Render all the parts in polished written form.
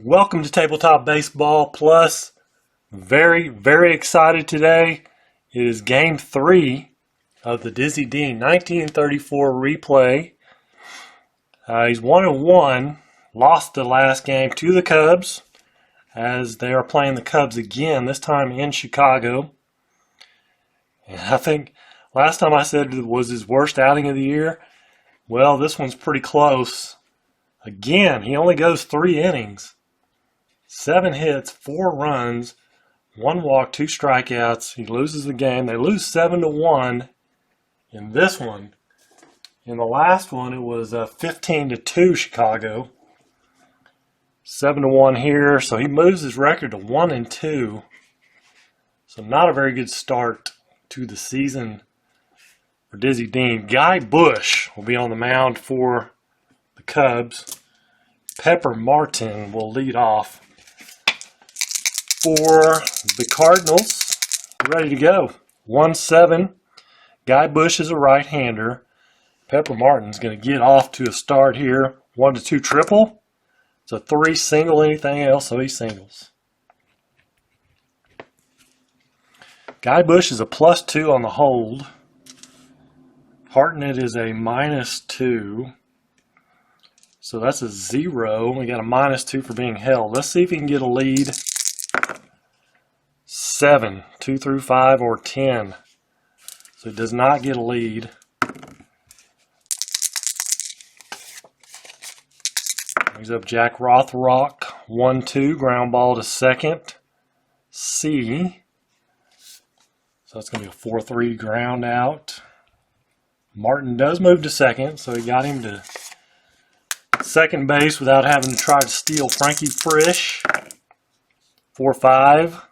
Welcome to Tabletop Baseball Plus. Very excited today. It is game 3 of the Dizzy Dean 1934 replay. He's 1-1, lost the last game to the Cubs as they are playing the Cubs again, this time in Chicago. And I think last time I said it was his worst outing of the year. Well, this one's pretty close. Again, he only goes 3 innings. 7 hits, 4 runs, 1 walk, 2 strikeouts. He loses the game. They lose 7-1 in this one. In the last one, it was 15-2 Chicago. 7-1 here, so he moves his record to 1-2. So not a very good start to the season for Dizzy Dean. Guy Bush will be on the mound for the Cubs. Pepper Martin will lead off for the Cardinals. Ready to go. 1-7. Guy Bush is a right-hander. Pepper Martin's going to get off to a start here. 1-2 triple. It's a 3 single, anything else, so he singles. Guy Bush is a +2 on the hold. Hartnett is a -2. So that's a 0. We got a -2 for being held. Let's see if he can get a lead. 7, 2 through 5, or 10. So he does not get a lead. Brings up Jack Rothrock. 1-2, ground ball to second. C. So that's going to be a 4-3 ground out. Martin does move to second, so he got him to second base without having to try to steal Frankie Frisch. 4-5.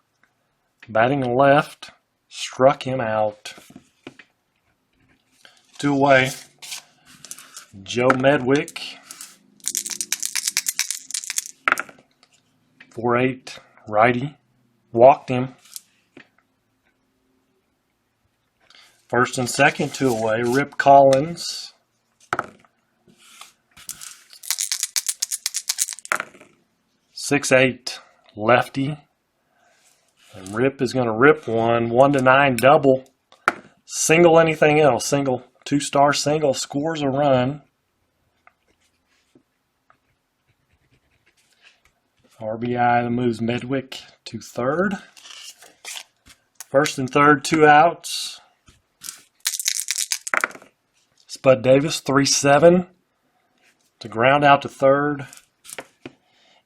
Batting left. Struck him out. 2 away. Joe Medwick. 4-8. Righty. Walked him. First and second, 2 away. Rip Collins. 6-8. Lefty. And Rip is going to rip one. 1-9 double. Single, anything else. Single. 2-star single. Scores a run. RBI that moves Medwick to third. First and third, 2 outs. Spud Davis, 3-7. To ground out to third.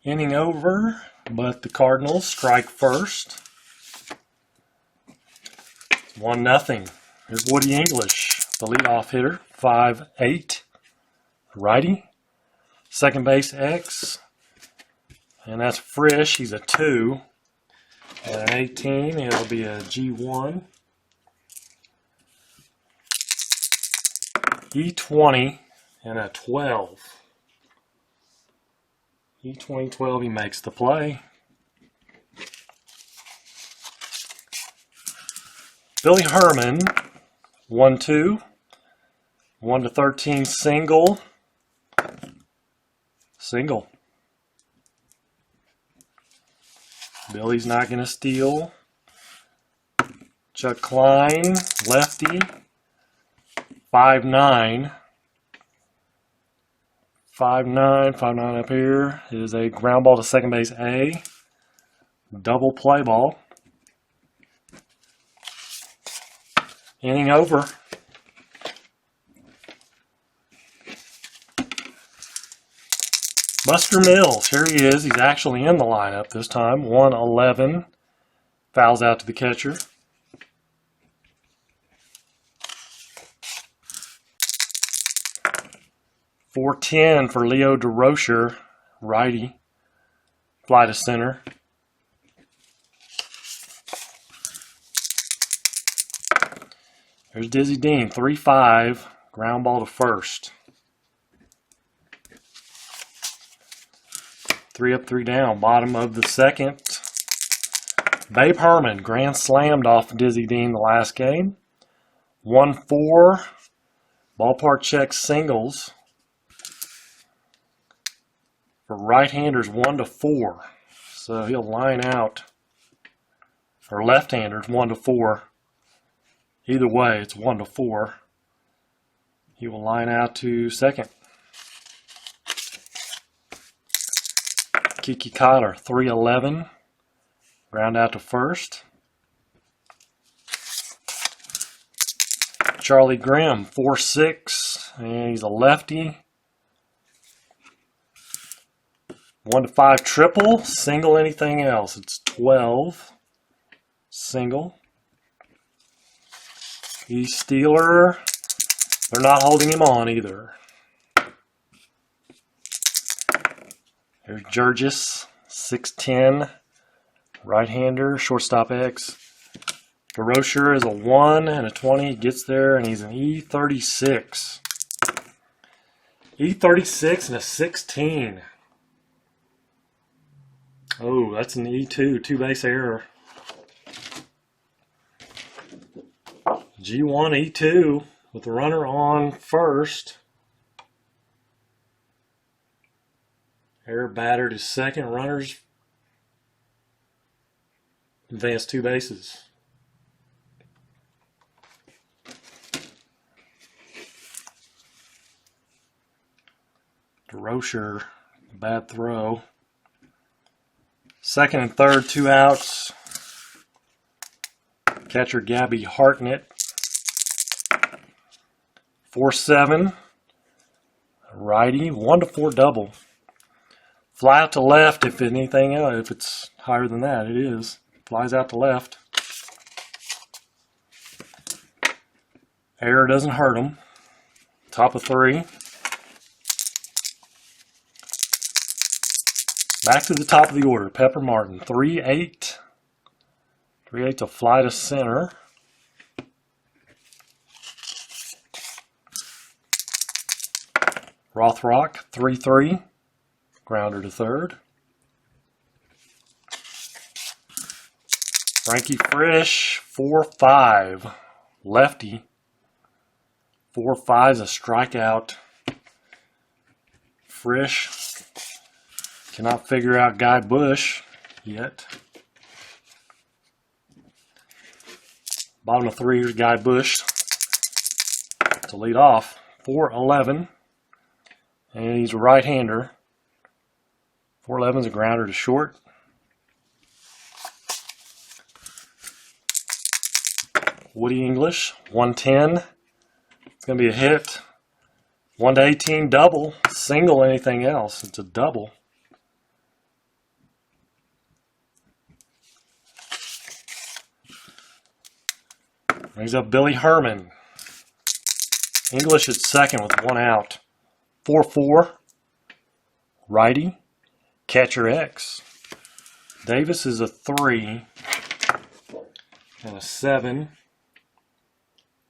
Inning over, but the Cardinals strike first. 1-0. Here's Woody English, the leadoff hitter, 5-8. Righty. Second base X. And that's Frisch. He's a 2. At an 18, it'll be a G1. E20 and a 12. E20-12, he makes the play. Billy Herman, 1-2. 1-13 single. Single. Billy's not going to steal. Chuck Klein, lefty. 5-9. 5-9 up here is a ground ball to second base A. Double play ball. Inning over. Buster Mills, here he is. He's actually in the lineup this time. 1-11. Fouls out to the catcher. .410 for Leo DeRocher, righty. Fly to center. There's Dizzy Dean, 3-5. Ground ball to first. 3 up, 3 down. Bottom of the second. Babe Herman, grand slammed off Dizzy Dean the last game. 1-4. Ballpark check singles. For right-handers 1 to 4. So he'll line out. For left-handers 1 to 4. Either way, it's 1 to 4. He will line out to second. Kiki Cotter 311. Ground out to first. Charlie Grimm 4-6. And he's a lefty. 1 to 5 triple. Single anything else. It's 12. Single. East Steeler. They're not holding him on either. There's Jurgis, 6'10", right-hander, shortstop X. DeRocher is a 1 and a 20. He gets there, and he's an E36. E36 and a 16. Oh, that's an E2, two-base error. G1 E2 with the runner on first. Error batter to second. Runners advance 2 bases. DeRocher, bad throw. Second and third, 2 outs. Catcher Gabby Hartnett. 4-7. Righty, 1 to 4 double. Fly out to left if anything else. If it's higher than that, it is. Flies out to left. Error doesn't hurt him. Top of 3. Back to the top of the order. Pepper Martin, 3-8. 3-8 to fly to center. Rothrock, 3-3. Grounder to third. Frankie Frisch, 4-5. Lefty. 4-5 is a strikeout. Frisch cannot figure out Guy Bush yet. Bottom of 3, here's Guy Bush to lead off. 4-11. And he's a right-hander. 4-11 is a grounder to short. Woody English, 110. It's going to be a hit. 1 to 18 double. Single anything else. It's a double. Brings up Billy Herman. English at second with 1 out. 4-4. Righty. Catcher X. Davis is a 3 and a 7.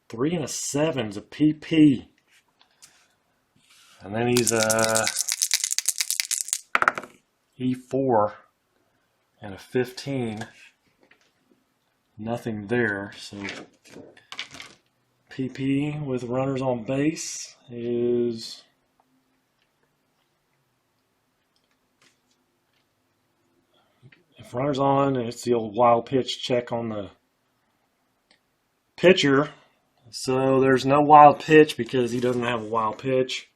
3 and a 7 is a PP. And then he's a E4 and a 15. Nothing there. So PP with runners on base is if runners on, it's the old wild pitch check on the pitcher. So there's no wild pitch because he doesn't have a wild pitch.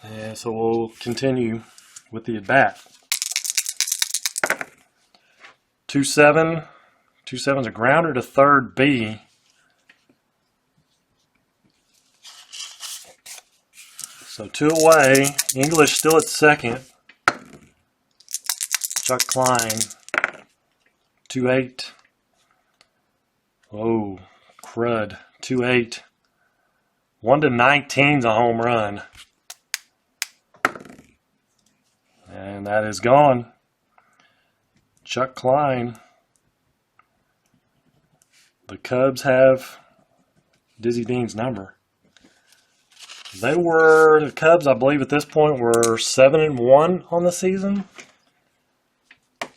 And so we'll continue with the at-bat. 2-7. 2-7's a grounder to third B. So 2 away. English still at second. Chuck Klein. 2-8. Oh, crud. 2-8. 1 to 19's a home run. And that is gone. Chuck Klein. The Cubs have Dizzy Dean's number. The Cubs, I believe, at this point were 7-1 on the season.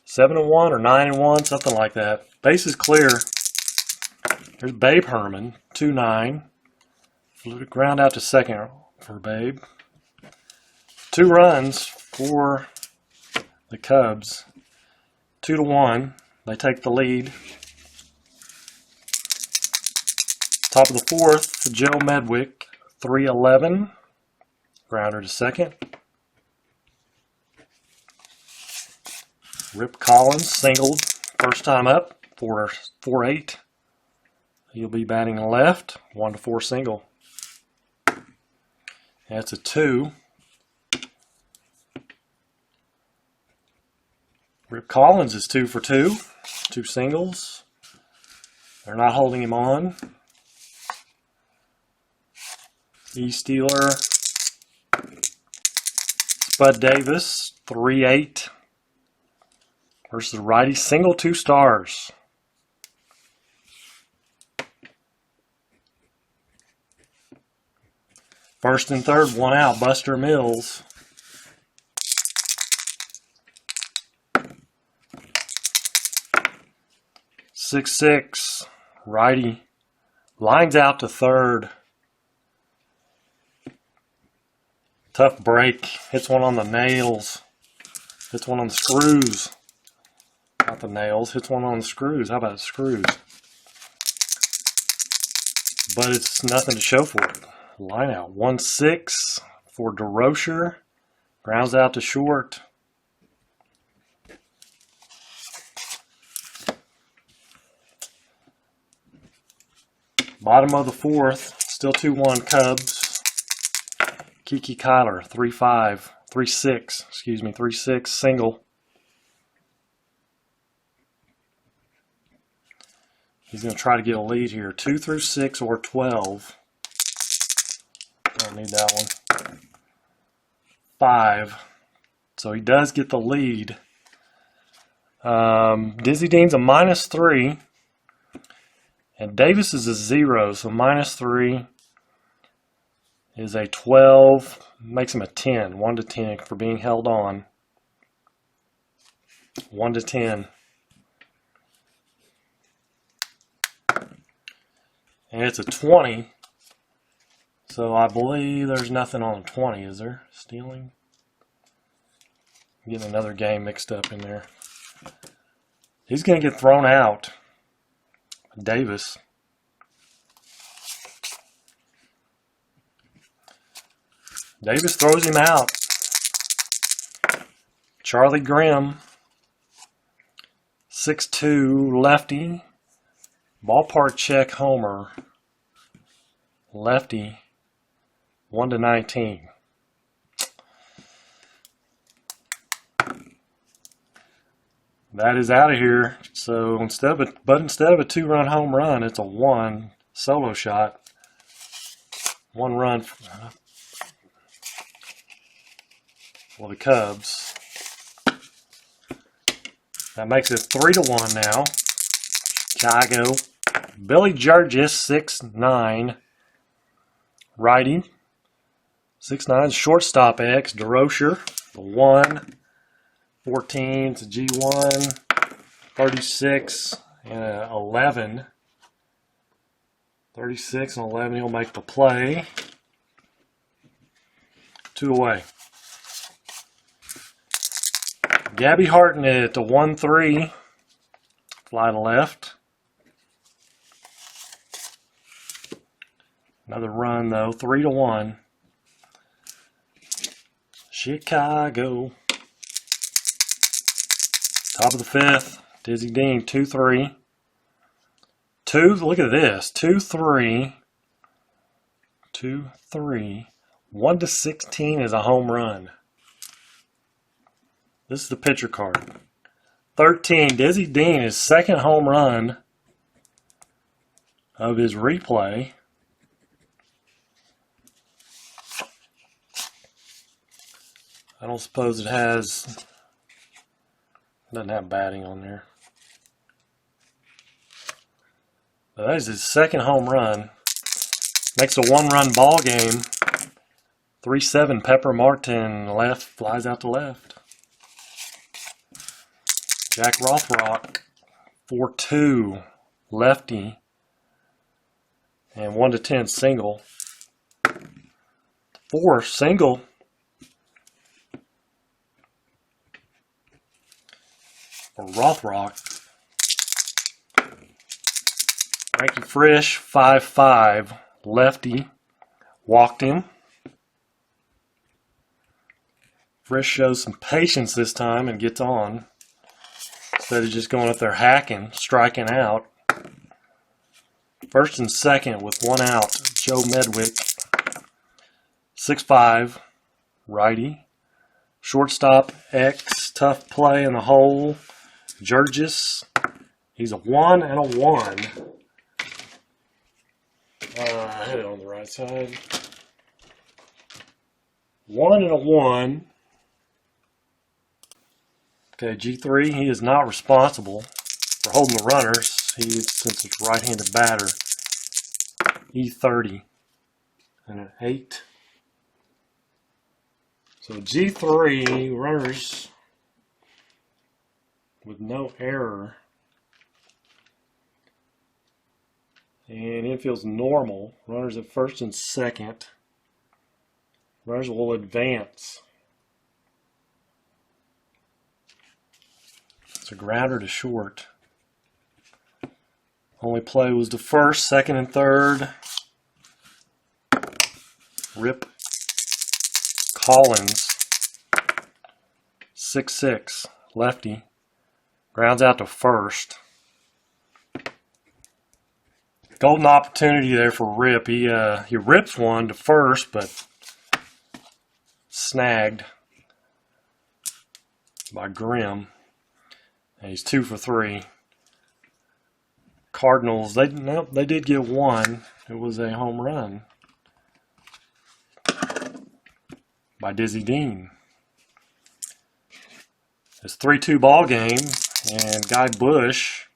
7-1 or 9-1, something like that. Base is clear. There's Babe Herman, 2-9. Ground out to second for Babe. 2 runs for the Cubs. 2-1. They take the lead. Top of the 4th, Joe Medwick, 3-11. Grounder to second. Rip Collins singled first time up for 4-8. He'll be batting left, 1-4 single. That's a 2. Rip Collins is 2 for 2. 2 singles. They're not holding him on. E-Stealer. Spud Davis, 3-8. Versus righty, single, 2 stars. First and third, 1 out, Buster Mills. Six, righty, lines out to third. Tough break, hits one on the nails, hits one on the screws. Not the nails, hits one on the screws. How about the screws? But it's nothing to show for it. Line out. 1-6 for DeRocher. Grounds out to short. Bottom of the 4th. Still 2-1 Cubs. Kiki Kyler, 3-5. 3-6. Excuse me, 3-6 single. He's going to try to get a lead here. 2 through 6 or 12. Don't need that one. 5. So he does get the lead. Dizzy Dean's a -3. And Davis is a 0. So -3 is a 12. Makes him a 10. 1-10 for being held on. 1-10. And it's a 20. So I believe there's nothing on a 20, is there? Stealing? I'm getting another game mixed up in there. He's going to get thrown out. Davis. Davis throws him out. Charlie Grimm. 6'2", lefty. Ballpark check homer. Lefty. 1-19. That is out of here. So instead of a 2-run home run, it's a 1 solo shot. 1 run for the Cubs. That makes it 3-1 now. Chicago. Billy Jurgis, 6'9". Righty. 6'9", shortstop X. DeRocher, the 1. 14, it's a G1. 36 and 11. 36 and 11, he'll make the play. 2 away. Gabby Hartnett to 1-3. Fly to left. Another run though, 3-1. Chicago. Top of the 5th, Dizzy Dean, 2-3. 2, look at this, 2-3. 2-3. 1-16 is a home run. This is the pitcher card. 13, Dizzy Dean, his second home run of his replay. I don't suppose it has... Doesn't have batting on there. But that is his second home run. Makes a 1-run ball game. 3-7 Pepper Martin left, flies out to left. Jack Rothrock, 4-2 lefty. And 1-10 single. 6-4 single. For Rothrock. Frankie Frisch, 5-5, lefty, walked him. Frisch shows some patience this time and gets on. Instead of just going up there hacking, striking out. First and second with one out, Joe Medwick. 6-5, righty. Shortstop, X, tough play in the hole. Jurgis, he's a 1 and a 1. I had it on the right side. 1 and a 1. Okay, G3, he is not responsible for holding the runners. Since it's right-handed batter. E30 and an 8. So G3, runners with no error. And infield's normal. Runners at first and second. Runners will advance. It's a grounder to short. Only play was to first, second, and third. Rip Collins. 6-6, lefty. Grounds out to first. Golden opportunity there for Rip. He rips one to first, but snagged by Grimm. And he's 2 for 3. Cardinals, they did get one. It was a home run by Dizzy Dean. It's 3-2 ball game, and Guy Bush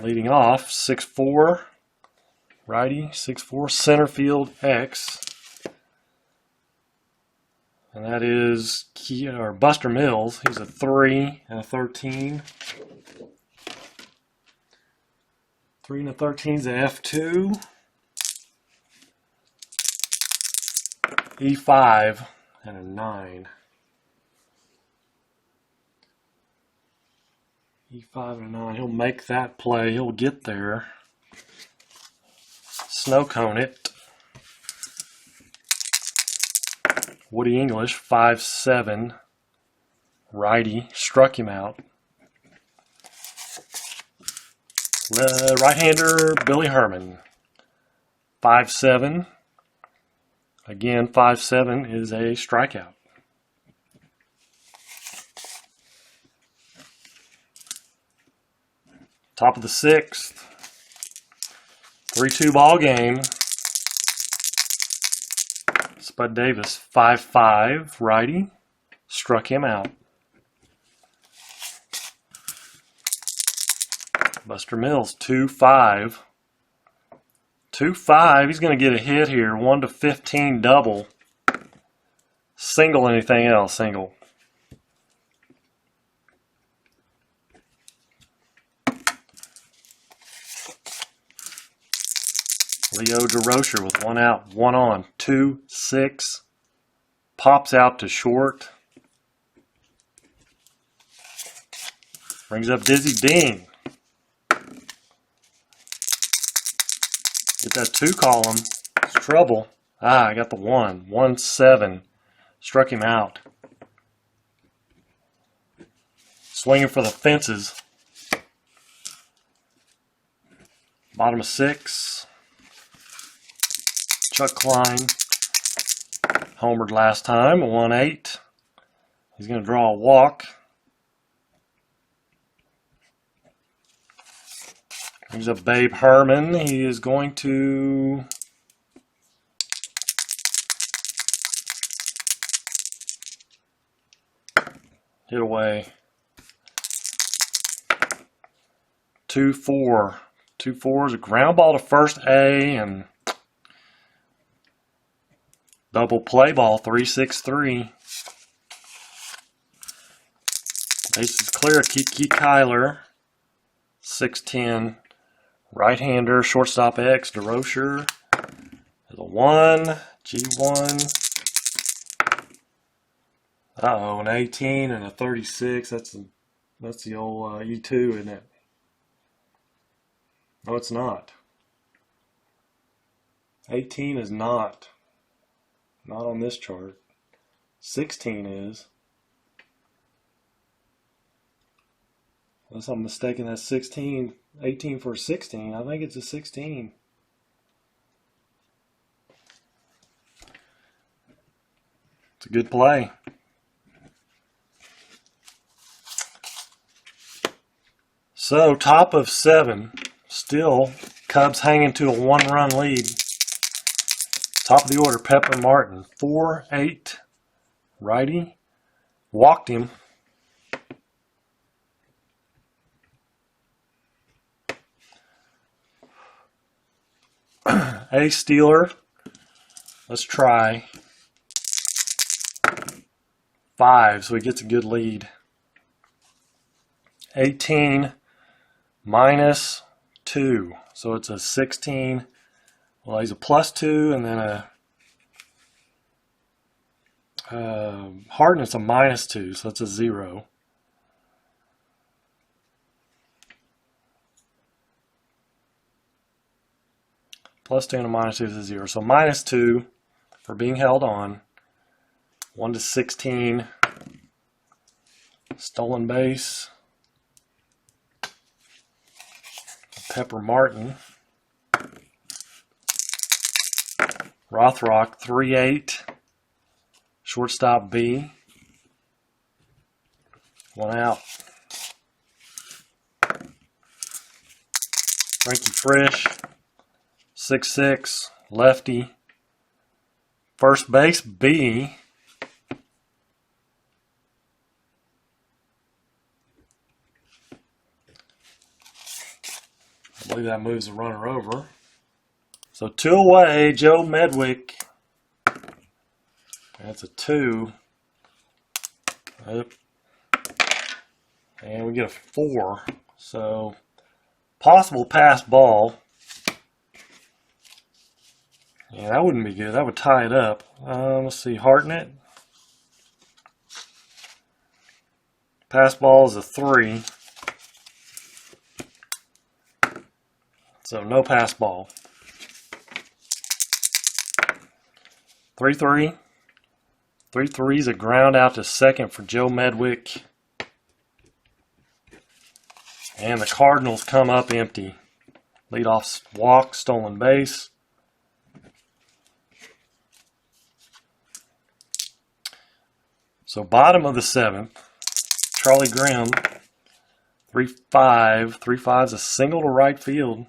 leading off. 6-4, righty. 6-4, center field X, and that is Buster Mills. He's a 3 and a 13. 3 and a 13 is a F2. E5 and a 9. E5 and a 9. He'll make that play. He'll get there. Snow cone it. Woody English, 5-7. Righty. Struck him out. Right-hander Billy Herman, 5-7. Again, 5-7 is a strikeout. Top of the 6th. 3-2 ball game. Spud Davis, 5-5, righty. Struck him out. Buster Mills, 2-5. 2-5. He's going to get a hit here. 1-15 double. Single, anything else? Single. Leo DeRocher with one out, one on. 2-6. Pops out to short. Brings up Dizzy Dean. Get that 2 column. It's trouble. I got the 1. 1-7. Struck him out. Swinging for the fences. Bottom of 6. Chuck Klein. Homered last time. 1-8. He's going to draw a walk. Brings up Babe Herman. He is going to hit away. 2-4. 2-4 is a ground ball to first A and double play ball. 3-6-3. Base is clear. Kiki Kyler. 6-10. Right-hander, shortstop X, DeRocher. There's a 1, G1. Uh-oh, an 18 and a 36. That's the old E2, isn't it? No, it's not. 18 is not. Not on this chart. 16 is. Unless I'm mistaken, that's 16. 18 for 16. I think it's a 16. It's a good play. So, top of 7. Still, Cubs hanging to a 1-run lead. Top of the order, Pepper Martin. 4-8. Righty. Walked him. A stealer. Let's try. 5, so he gets a good lead. 18 minus 2, so it's a 16. Well, he's a +2, and then a Harden's a -2, so it's a 0. +2 and a -2 is a 0. So -2 for being held on. 1 to 16. Stolen base. Pepper Martin. Rothrock 3-8. Shortstop B. 1 out. Frankie Frisch. 6-6. Lefty. First base B. I believe that moves the runner over. So 2 away, Joe Medwick. That's a 2. Up. And we get a 4. So possible pass ball. Yeah, that wouldn't be good. That would tie it up. Let's see, Hartnett. Pass ball is a 3. So no pass ball. 3-3. 3-3 is a ground out to second for Joe Medwick. And the Cardinals come up empty. Leadoff walk, stolen base. So bottom of the 7th, Charlie Grimm, 3-5. 3-5 is a single to right field.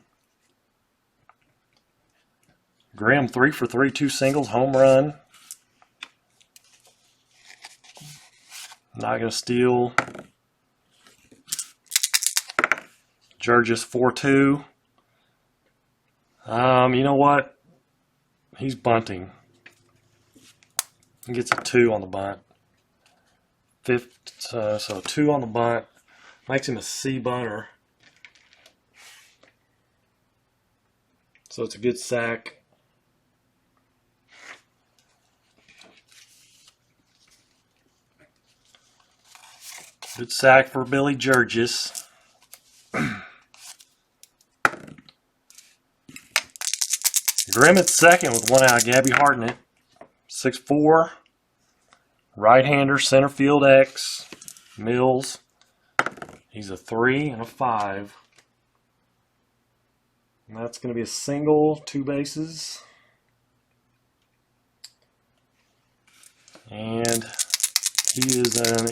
Grimm 3 for 3, 2 singles, home run. Not going to steal. Jurgis 4-2. You know what? He's bunting. He gets a 2 on the bunt. So 2 on the bunt. Makes him a C bunter. So it's a good sack. Good sack for Billy Jurgis. Grimm at second with 1 out. Gabby Hartnett. 6'4". Right-hander, center field X. Mills. He's a 3 and a 5. And that's going to be a single, 2 bases. And he is an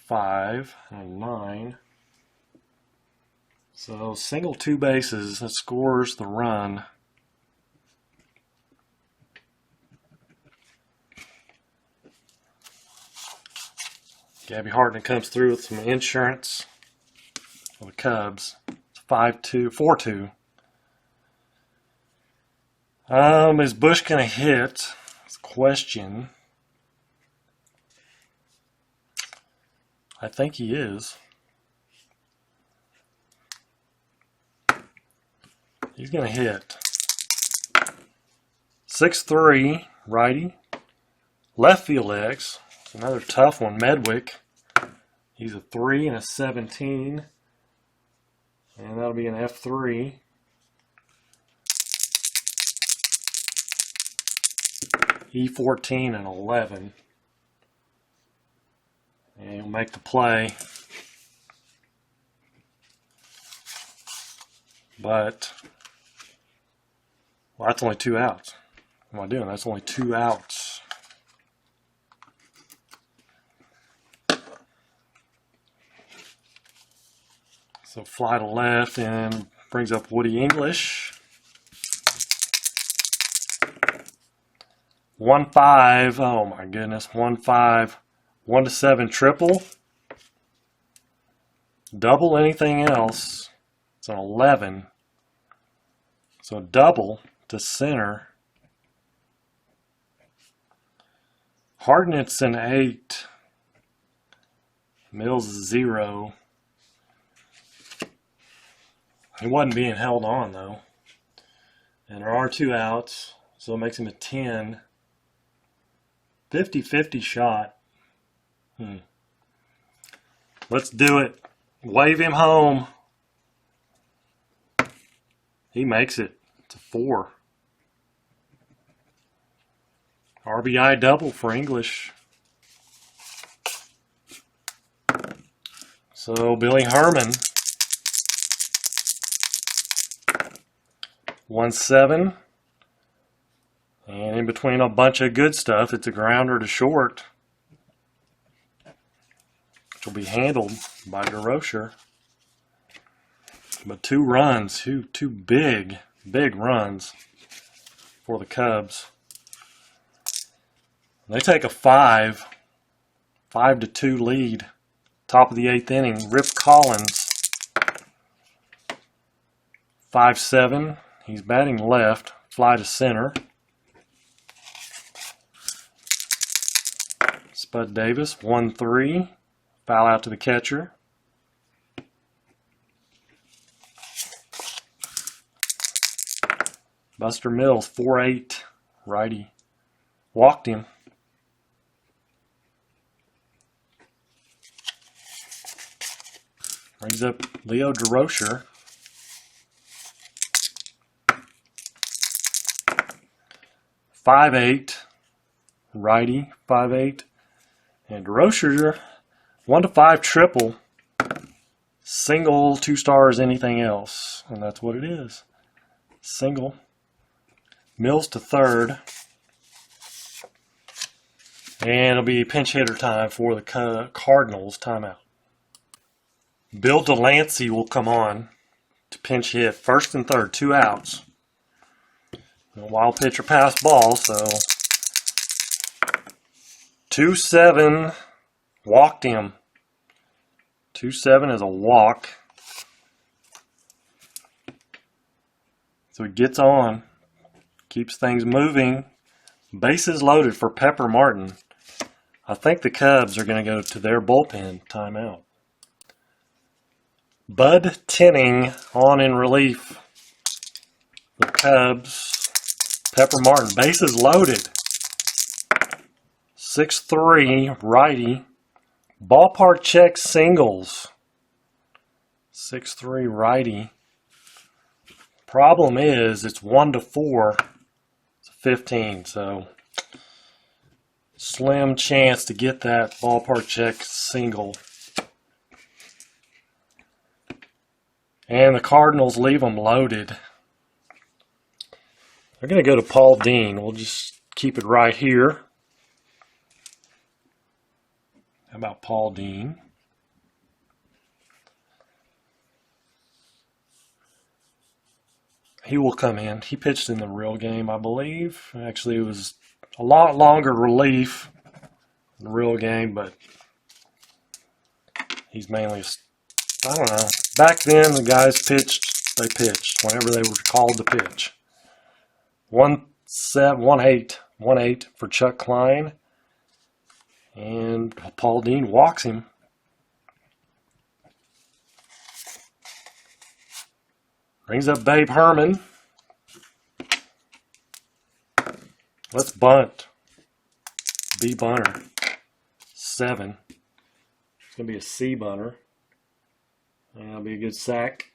E5 and 9. So single, 2 bases, that scores the run. Gabby Hartnett comes through with some insurance for the Cubs. It's 5-2, 4-2. Is Bush going to hit? That's a question. I think he is. He's going to hit. 6'3", righty. Left field X. It's another tough one, Medwick. He's a 3 and a 17. And that'll be an F3. E14 and 11. And he'll make the play. But, well, that's only 2 outs. What am I doing? That's only 2 outs. So fly to left and brings up Woody English. 1-5. Oh my goodness. 1-5. 1-7 triple. Double anything else. It's an 11. So double to center. Hardnett's an 8. Mills is 0. He wasn't being held on though. And there are 2 outs, so it makes him a 10. 50-50 shot. Let's do it. Wave him home. He makes it. It's a 4. RBI double for English. So Billy Herman. 1-7. And in between a bunch of good stuff, it's a grounder to short, which will be handled by DeRocher. But 2 runs, two big runs for the Cubs. They take a 5-2 lead. Top of the 8th inning, Rip Collins. 5-7. He's batting left. Fly to center. Spud Davis, 1-3. Foul out to the catcher. Buster Mills, 4-8. Righty. Walked him. Brings up Leo DeRocher. 5-8. Righty, 5-8. And DeRocher, 1-5 triple. Single, 2 stars, anything else. And that's what it is. Single. Mills to third. And it'll be pinch hitter time for the Cardinals. Timeout. Bill Delancey will come on to pinch hit. First and third, 2 outs. A wild pitcher passed ball, so 2-7, walked him. 2-7 is a walk. So he gets on, keeps things moving. Bases loaded for Pepper Martin. I think the Cubs are going to go to their bullpen timeout. Bud Tinning on in relief. The Cubs. Pepper Martin, bases loaded. 6-3, righty. Ballpark check singles. 6-3, righty. Problem is, it's 1-4. It's 15, so slim chance to get that ballpark check single. And the Cardinals leave them loaded. They're going to go to Paul Dean. We'll just keep it right here. How about Paul Dean? He will come in. He pitched in the real game, I believe. Actually, it was a lot longer relief in the real game, but he's mainly, I don't know. Back then, the guys pitched, they pitched whenever they were called to pitch. 1-8 for Chuck Klein. And Paul Dean walks him. Brings up Babe Herman. Let's bunt. B bunter. 7. It's going to be a C bunter. And that'll be a good sack.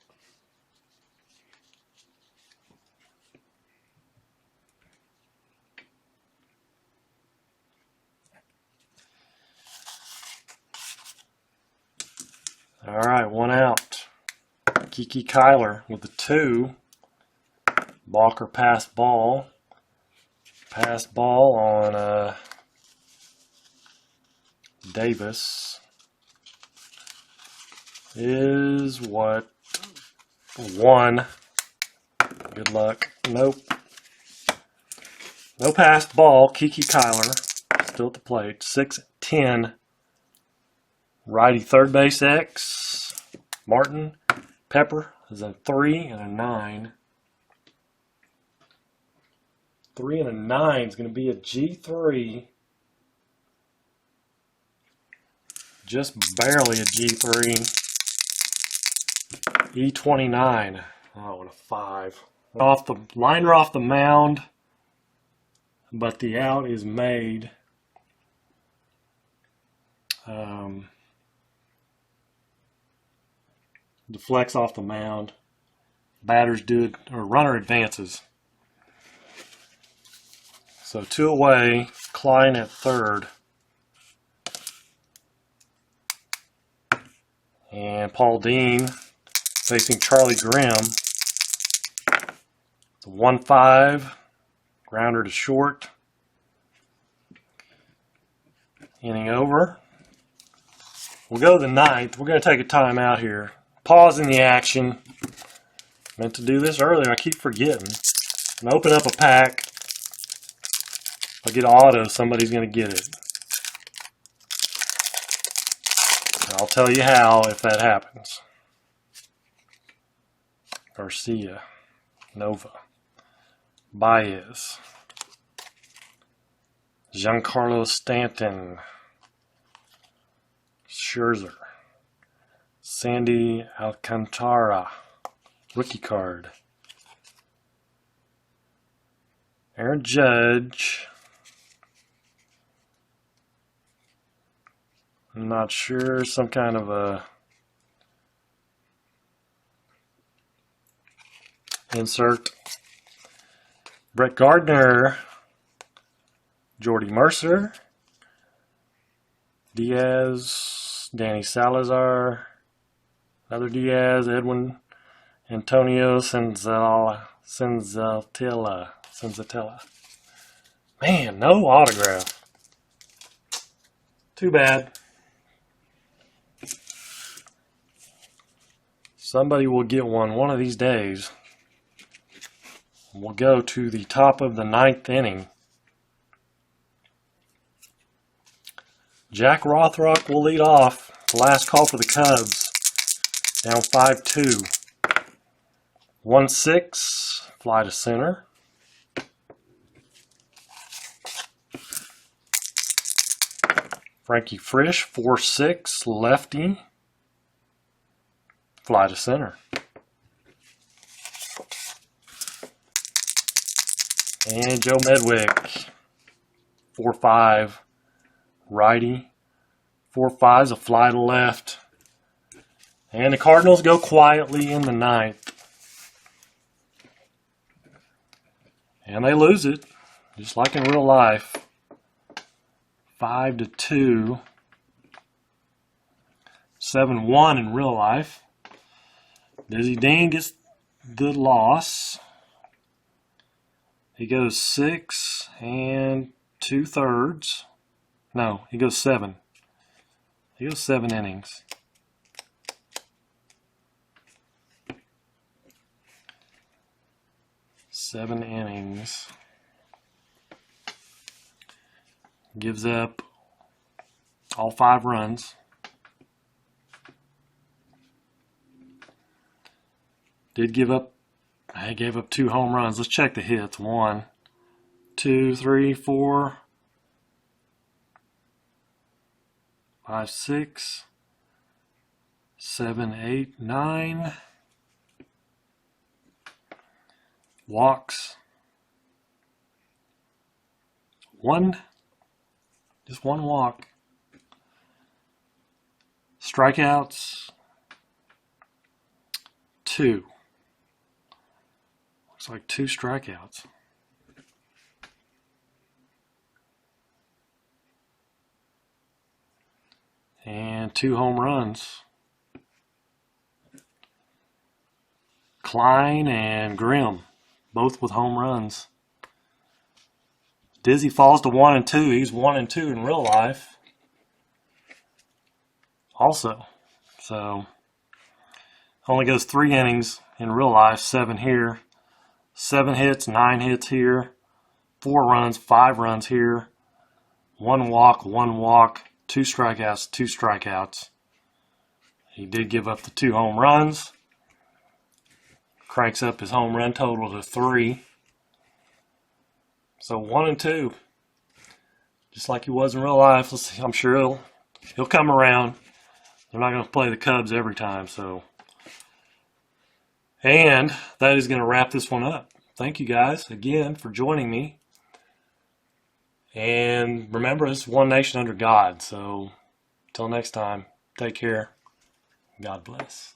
All right, 1 out. Kiki Kyler with the 2. Balker pass ball. Pass ball on Davis is what? 1. Good luck. Nope. No passed ball. Kiki Kyler still at the plate. 6-10. Righty third base X. Martin. Pepper is a 3 and a 9. 3 and a 9 is going to be a G3. Just barely a G3. E29. Oh, and a 5. Off the liner off the mound, but the out is made. Deflects off the mound. Batters do it, or runner advances. So 2 away. Klein at third. And Paul Dean facing Charlie Grimm. It's a 1-5. Grounder to short. Inning over. We'll go to the 9th. We're going to take a time out here. Pause in the action. Meant to do this earlier. I keep forgetting. And open up a pack. If I get auto, somebody's going to get it. I'll tell you how if that happens. Garcia. Nova. Baez. Giancarlo Stanton. Scherzer. Sandy Alcantara. Rookie card. Aaron Judge. I'm not sure. Some kind of a insert. Brett Gardner. Jordy Mercer. Diaz. Danny Salazar. Another Diaz. Edwin Antonio Senzatella. Man, no autograph. Too bad. Somebody will get one of these days. We'll go to the top of the 9th inning. Jack Rothrock will lead off. Last call for the Cubs. Down 5-2. 1-6. Fly to center. Frankie Frisch, 4-6. Lefty. Fly to center. And Joe Medwick, 4-5, righty. 4-5's a fly to left. And the Cardinals go quietly in the 9th. And they lose it, just like in real life. 5-2. 7-1 in real life. Dizzy Dean gets the loss. He goes 6 2/3. No, he goes 7. He goes 7 innings. Seven innings. Gives up all 5 runs. Did give up, I gave up 2 home runs. Let's check the hits. 1, 2, 3, 4, 5, 6, 7, 8, 9. Walks. Just one walk. Strikeouts, 2. Looks like 2 strikeouts. And 2 home runs. Klein and Grimm, both with home runs. Dizzy falls to 1 and 2. He's 1 and 2 in real life. Also, so only goes 3 innings in real life, 7 here. 7 hits, 9 hits here. 4 runs, 5 runs here. 1 walk, 2 strikeouts, 2 strikeouts. He did give up the 2 home runs. Cranks up his home run total to 3. So 1 and 2. Just like he was in real life. Let's see, I'm sure he'll come around. They're not going to play the Cubs every time, so. And that is going to wrap this one up. Thank you guys again for joining me. And remember, it's one nation under God. So, till next time, take care. God bless.